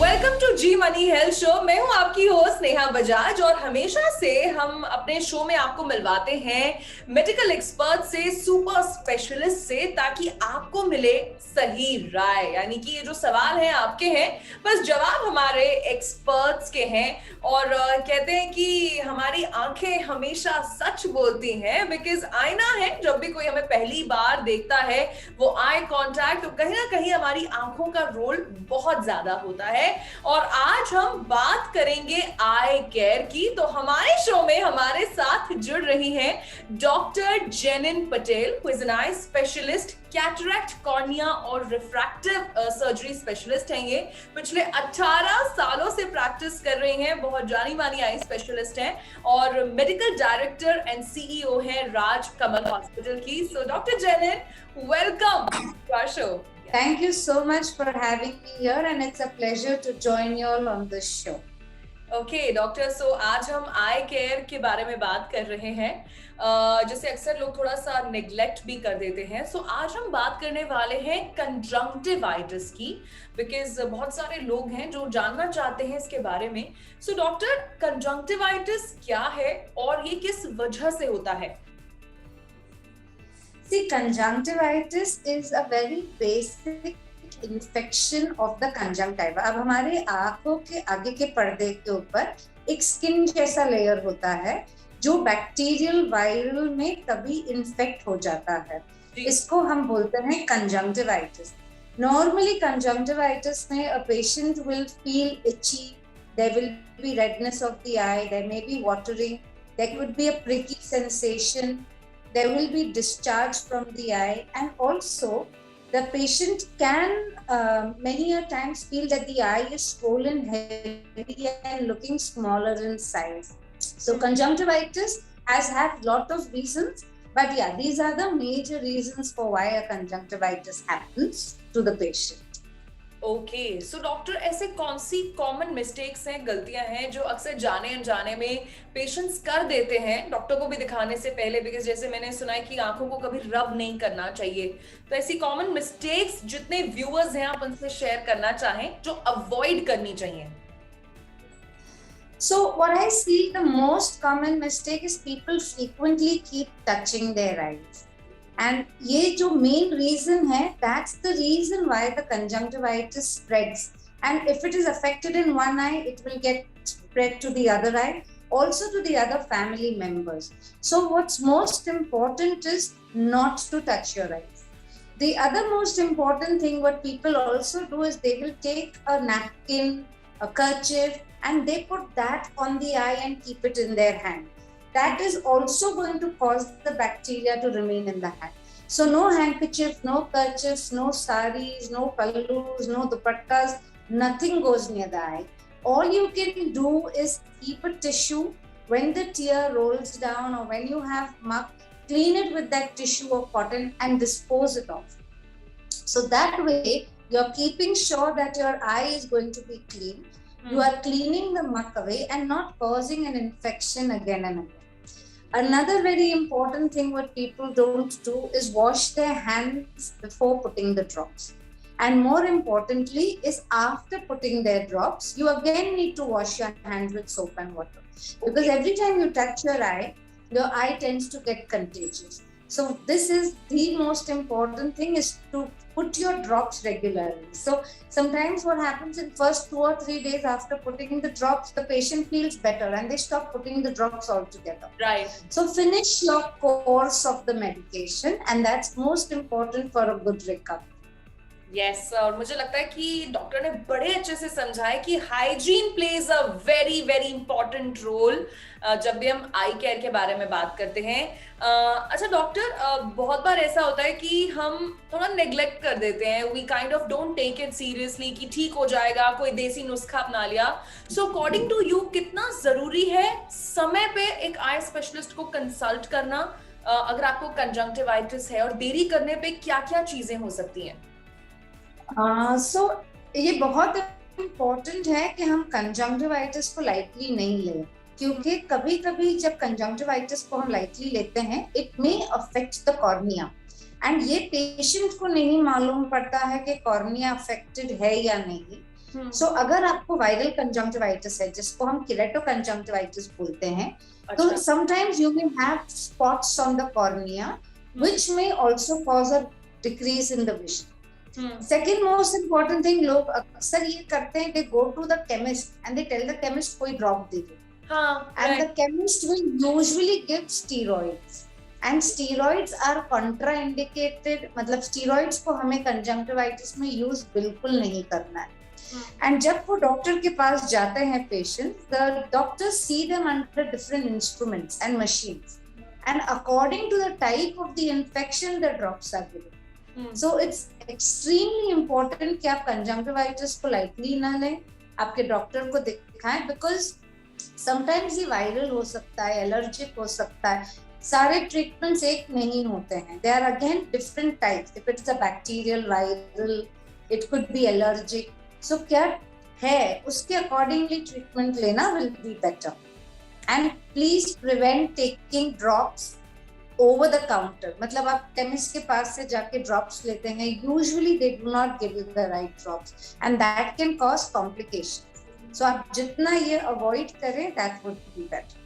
Welcome to Zee money health show. मैं हूं आपकी होस्ट नेहा बजाज और हमेशा से हम अपने शो में आपको मिलवाते हैं मेडिकल एक्सपर्ट से, सुपर स्पेशलिस्ट से, ताकि आपको मिले सही राय। यानी कि ये जो सवाल हैं आपके हैं, बस जवाब हमारे एक्सपर्ट्स के हैं। और कहते हैं कि हमारी आंखें हमेशा सच बोलती हैं, बिकॉज आईना है। जब भी कोई हमें पहली बार देखता है, वो आई कांटेक्ट, तो कहीं ना कहीं हमारी आंखों का रोल बहुत ज्यादा होता है। और आज हम बात करेंगे आई केयर की। तो हमारे शो में हमारे साथ जुड़ रही हैं doctor Janine Patel, who is an eye specialist, cataract, cornea और रिफ्रैक्टिव सर्जरी स्पेशलिस्ट हैं। ये पिछले 18 सालों से प्रैक्टिस कर रही हैं, बहुत जानी मानी आई स्पेशलिस्ट हैं और मेडिकल डायरेक्टर एंड सीईओ हैं राज कमल हॉस्पिटल की। So doctor Janine, welcome to our show. Thank you so much for having me here, and it's a pleasure to join you all on this show. Okay doctor, so आज हम आई care के बारे में बात कर रहे हैं, जिसे अक्सर लोग थोड़ा सा नेग्लेक्ट भी कर देते हैं। सो आज हम बात करने वाले हैं कंजंक्टिवाइटिस की, बिकॉज बहुत सारे लोग हैं जो जानना चाहते हैं इसके बारे में। सो डॉक्टर, कंजंक्टिवाइटिस क्या है और ये किस वजह से होता है? See, conjunctivitis is a very basic infection of the conjunctiva. अब हमारे आंखों के आगे के पर्दे के ऊपर एक स्किन जैसा लेयर होता है जो बैक्टीरियल वायरल में तभी इन्फेक्ट हो जाता है। इसको हम बोलते हैं कंजंक्टिवाइटिस। नॉर्मली कंजंक्टिवाइटिस में a patient will feel itchy, there will be redness of the eye, there may be watering, there could be a pricky sensation, there will be discharge from the eye, and also the patient can many a times feel that the eye is swollen, heavy and looking smaller in size. So conjunctivitis has had lot of reasons, but yeah, these are the major reasons for why a conjunctivitis happens to the patient. Okay, so doctor, ऐसे कौन सी common mistakes हैं, गलतियां हैं जो अक्सर जाने अनजाने में पेशेंट्स कर देते हैं डॉक्टर को भी दिखाने से पहले? बिकॉज जैसे मैंने सुना है कि आंखों को कभी रब नहीं करना चाहिए, तो ऐसी कॉमन मिस्टेक्स जितने व्यूअर्स हैं आप उनसे शेयर करना चाहें जो अवॉइड करनी चाहिए। So what I see, the most common mistake is people frequently keep touching their eyes. And ये जो main reason है, that's the reason why the conjunctivitis spreads. And if it is affected in one eye, it will get spread to the other eye, also to the other family members. So what's most important is not to touch your eyes. The other most important thing what people also do is they will take a napkin, a kerchief, and they put that on the eye and keep it in their hand. That is also going to cause the bacteria to remain in the hand. So no handkerchief, no kerchiefs, no saris, no pallus, no dupattas, nothing goes near the eye. All you can do is keep a tissue. When the tear rolls down or when you have muck, clean it with that tissue or cotton and dispose it off. So that way you're keeping sure that your eye is going to be clean. You are cleaning the muck away and not causing an infection again and again. Another very important thing what people don't do is wash their hands before putting the drops. And more importantly is after putting their drops, you again need to wash your hands with soap and water. Because every time you touch your eye tends to get contagious. So this is the most important thing, is to put your drops regularly. So sometimes what happens in first 2 or 3 days after putting the drops, the patient feels better and they stop putting the drops altogether. Right. So finish your course of the medication, and that's most important for a good recovery. Yes, और मुझे लगता है कि doctor ने बड़े अच्छे से समझाया कि hygiene plays a very very important role जब भी हम आई केयर के बारे में बात करते हैं। अच्छा डॉक्टर, बहुत बार ऐसा होता है कि हम थोड़ा नेग्लेक्ट कर देते हैं, we kind of don't take it seriously कि ठीक हो जाएगा, कोई देसी नुस्खा अपना लिया। सो अकॉर्डिंग टू यू कितना जरूरी है समय पे एक आई स्पेशलिस्ट को कंसल्ट करना अगर आपको कंजंक्टिवाइटिस है, और देरी करने पे क्या क्या चीजें हो सकती हैं? So ये बहुत इम्पोर्टेंट है कि हम कंजंक्टिवाइटिस को लाइटली नहीं लें, क्योंकि कभी कभी जब कंजंक्टिवाइटिस को हम लाइटली लेते हैं, it may affect the cornea, and ये पेशेंट को नहीं मालूम पड़ता है कि कॉर्निया अफेक्टेड है या नहीं। सो अगर आपको वायरल कंजंक्टिवाइटिस है, जिसको हम किरेटो कंजंक्टिवाइटिस बोलते हैं, तो sometimes you may have spots on the cornea which may also cause a decrease in the vision. Second most important thing, लोग अक्सर ये करते हैं, they go to the chemist and they tell the chemist कोई drop दे दो, and the chemist will usually give steroids, and steroids are contraindicated. मतलब steroids को हमें कंजंक्टिवाइटिस में यूज बिल्कुल नहीं करना है. एंड जब वो डॉक्टर के पास जाते हैं patient, the doctors see them under different instruments and machines, and according to the type of the infection the drops are given. So it's extremely important कि आप कंजंक्टिवाइटिस को लाइटली ना लें, आपके डॉक्टर को दिखाएं, बिकॉज समटाइम्स ये viral हो सकता है, एलर्जिक हो सकता है. सारे ट्रीटमेंट्स एक नहीं होते हैं, they are again different types. If it's a bacterial, viral, it could be allergic. So क्या है उसके अकॉर्डिंगली ट्रीटमेंट लेना will be better. And please prevent taking drops over the counter. मतलब आप केमिस्ट के पास से जाके ड्रॉप्स लेते हैं, usually they do not give you the right drops and that can cause complication. So आप जितना ये अवॉइड करें, that would be better.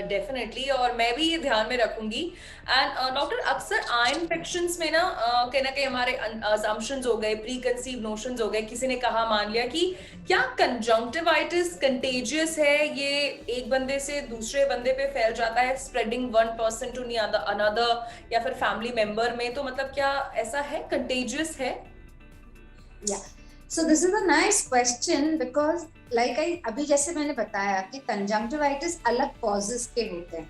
Definitely, और मैं भी ये ध्यान में रखूंगी. एंड डॉक्टर, अक्सर आई इन्फेक्शंस में ना कहीं ना कहीं हमारे असम्पशंस हो गए, प्री कंसीव नोशंस हो गए. किसी ने कहा, मान लिया कि क्या कंजंक्टिवाइटिस कंटेजियस है, ये एक बंदे से दूसरे बंदे पे फैल जाता है, spreading one person to another, या फिर फैमिली मेंबर में. तो मतलब क्या ऐसा है, कंटेजियस है? So this is a nice question because like अभी जैसे मैंने बताया कि कंजंक्टिवाइटिस अलग कॉजेस के होते हैं.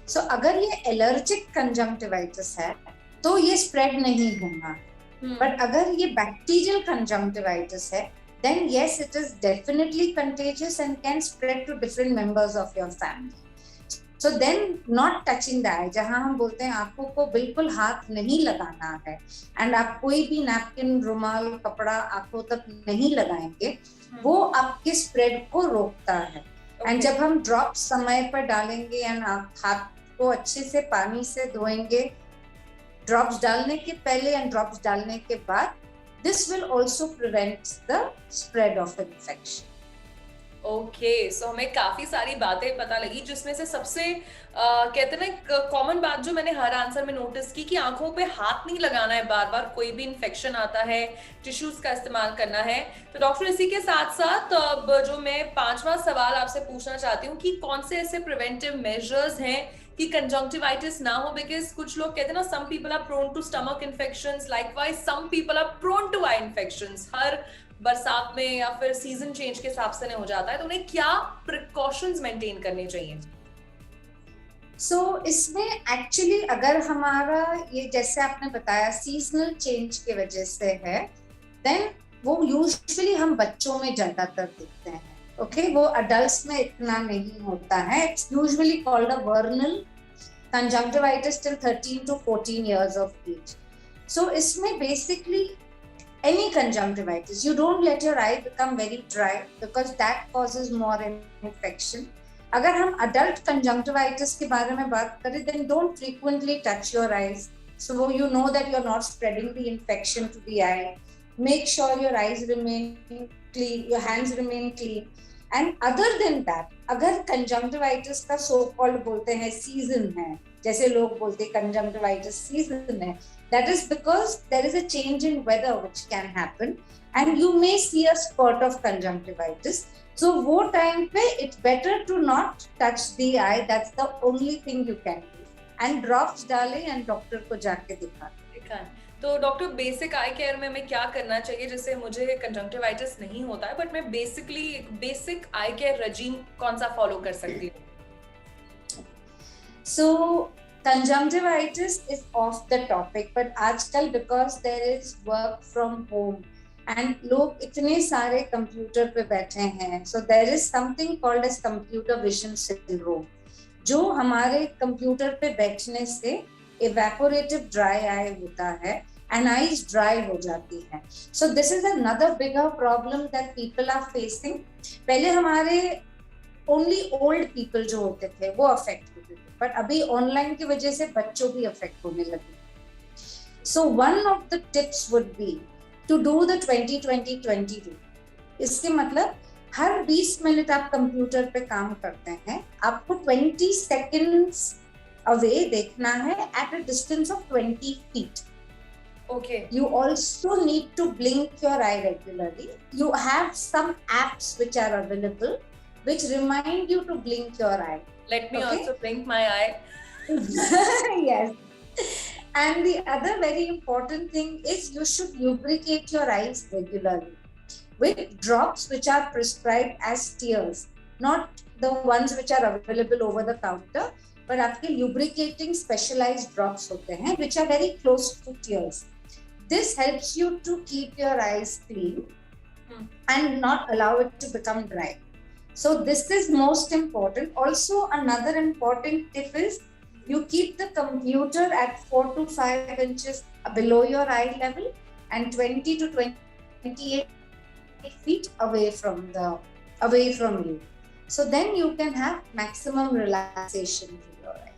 So अगर ये एलर्जिक कंजंक्टिवाइटिस है तो ये स्प्रेड नहीं होगा. बट अगर ये बैक्टीरियल कंजंक्टिवाइटिस है, then yes, it is definitely contagious and can spread to different members of your family. So then not touching the eye, जहाँ हम बोलते हैं आंखों को बिल्कुल हाथ नहीं लगाना है, एंड आप कोई भी नैपकिन, रुमाल, कपड़ा आंखों तक नहीं लगाएंगे, वो आपके स्प्रेड को रोकता है. एंड जब हम ड्रॉप्स समय पर डालेंगे एंड हाथ को अच्छे से पानी से धोएंगे, ड्रॉप्स डालने के पहले एंड ड्रॉप्स डालने के बाद, this will also prevent the spread of infection. Okay, so हमें काफी सारी बातें पता लगी, जिसमें से सबसे कहते हैं ना कॉमन बात जो मैंने हर आंसर में नोटिस की, कि आंखों पे हाथ नहीं लगाना है बार बार, कोई भी इन्फेक्शन आता है, टिश्यूज का इस्तेमाल करना है. तो डॉक्टर, इसी के साथ साथ अब जो मैं 5वां सवाल आपसे पूछना चाहती हूँ कि कौन से ऐसे प्रिवेंटिव मेजर्स हैं कि कंजंक्टिवाइटिस ना हो. बिकॉज कुछ लोग कहते हैं ना, some people are prone to stomach infections, likewise some people are prone to eye infections. हर बरसात में या फिर सीजन चेंज के हिसाब से नहीं हो जाता है, तो उन्हें क्या प्रिकॉशंस मेंटेन करने चाहिए? सो इसमें एक्चुअली अगर हमारा ये जैसे आपने बताया सीजनल चेंज की वजह से है, देन वो यूजुअली हम बच्चों में ज्यादातर देखते हैं. ओके, वो अडल्ट्स में इतना नहीं होता है. It's usually called a वर्नल conjunctivitis till 13 to 14 years of age. सो इसमें basically any conjunctivitis, you don't let your eye become very dry because that causes more infection. अगर हम adult conjunctivitis के बारे में बात करें, then don't frequently touch your eyes, so you know that you're not spreading the infection to the eye. Make sure your eyes remain clean, your hands remain clean. And other than that, अगर conjunctivitis का so called बोलते हैं season है, जैसे लोग बोलते हैं conjunctivitis season है, that is because there is a change in weather which can happen and you may see a spurt of conjunctivitis. So वो time पे it's better to not touch the eye. That's the only thing you can do. And drops डालें and doctor को जाके दिखाएं. तो doctor, basic आई care में हमें क्या करना चाहिए जिससे मुझे कंजंक्टिवाइटिस नहीं होता है, बट मैं बेसिक आई केयर रेजिम कौन सा फॉलो कर सकती हूँ? So conjunctivitis is off the topic, but आजकल because there is work from home and लोग इतने सारे कंप्यूटर पे बैठे हैं, so there is something called as computer vision syndrome, जो हमारे कंप्यूटर पे बैठने से evaporative dry eye होता है and eyes dry हो जाती है. So this is another bigger problem that people are facing. पहले हमारे only old people जो होते थे वो affect होते थे, but अभी ऑनलाइन की वजह से बच्चों भी अफेक्ट होने लगे. So one of the tips would be to do the 20-20-20 rule. इसके मतलब हर 20 मिनट आप कंप्यूटर पे काम करते हैं, आपको 20 सेकेंड्स अवे देखना है at a distance of 20 feet. Okay. You also need to blink your eye regularly. You have some apps which are available which remind you to blink your eye. Let me Okay? also blink my eye. Yes. And the other very important thing is you should lubricate your eyes regularly with drops which are prescribed as tears, not the ones which are available over the counter, but आपके lubricating specialized drops होते हैं which are very close to tears. This helps you to keep your eyes clean and not allow it to become dry. So this is most important. Also, another important tip is you keep the computer at 4 to 5 inches below your eye level and 20 to 28 feet away from you. So then you can have maximum relaxation in your eyes.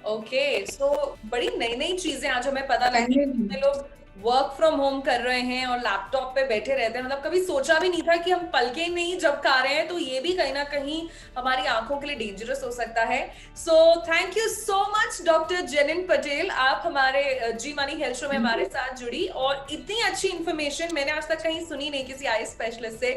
Okay so बड़ी नई नई चीजें आज हमें पता लगी। कितने लोग वर्क फ्रॉम होम कर रहे हैं और लैपटॉप पे बैठे रहते हैं, मतलब कभी सोचा भी नहीं था कि हम पलके नहीं जब खा रहे हैं तो ये भी कहीं ना कहीं हमारी आंखों के लिए डेंजरस हो सकता है। So thank you so much doctor Janine Patel, आप हमारे जी मनी हेल्थ शो में हमारे साथ जुड़ी और इतनी अच्छी इंफॉर्मेशन मैंने आज तक कहीं सुनी नहीं किसी आई स्पेशलिस्ट से।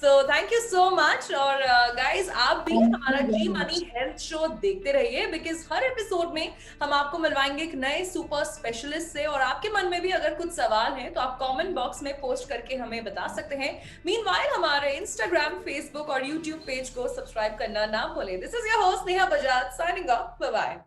सो थैंक यू सो मच। और गाइज आप भी हमारा जी मनी हेल्थ शो देखते रहिए बिकॉज हर एपिसोड में हम आपको मिलवाएंगे एक नए सुपर स्पेशलिस्ट से। और आपके मन में भी अगर कुछ सवाल है तो आप कमेंट बॉक्स में पोस्ट करके हमें बता सकते हैं। मीनवाइल हमारे इंस्टाग्राम, फेसबुक और यूट्यूब पेज को सब्सक्राइब करना ना भूलें। This is your host Neha Bajaj signing off. Bye bye.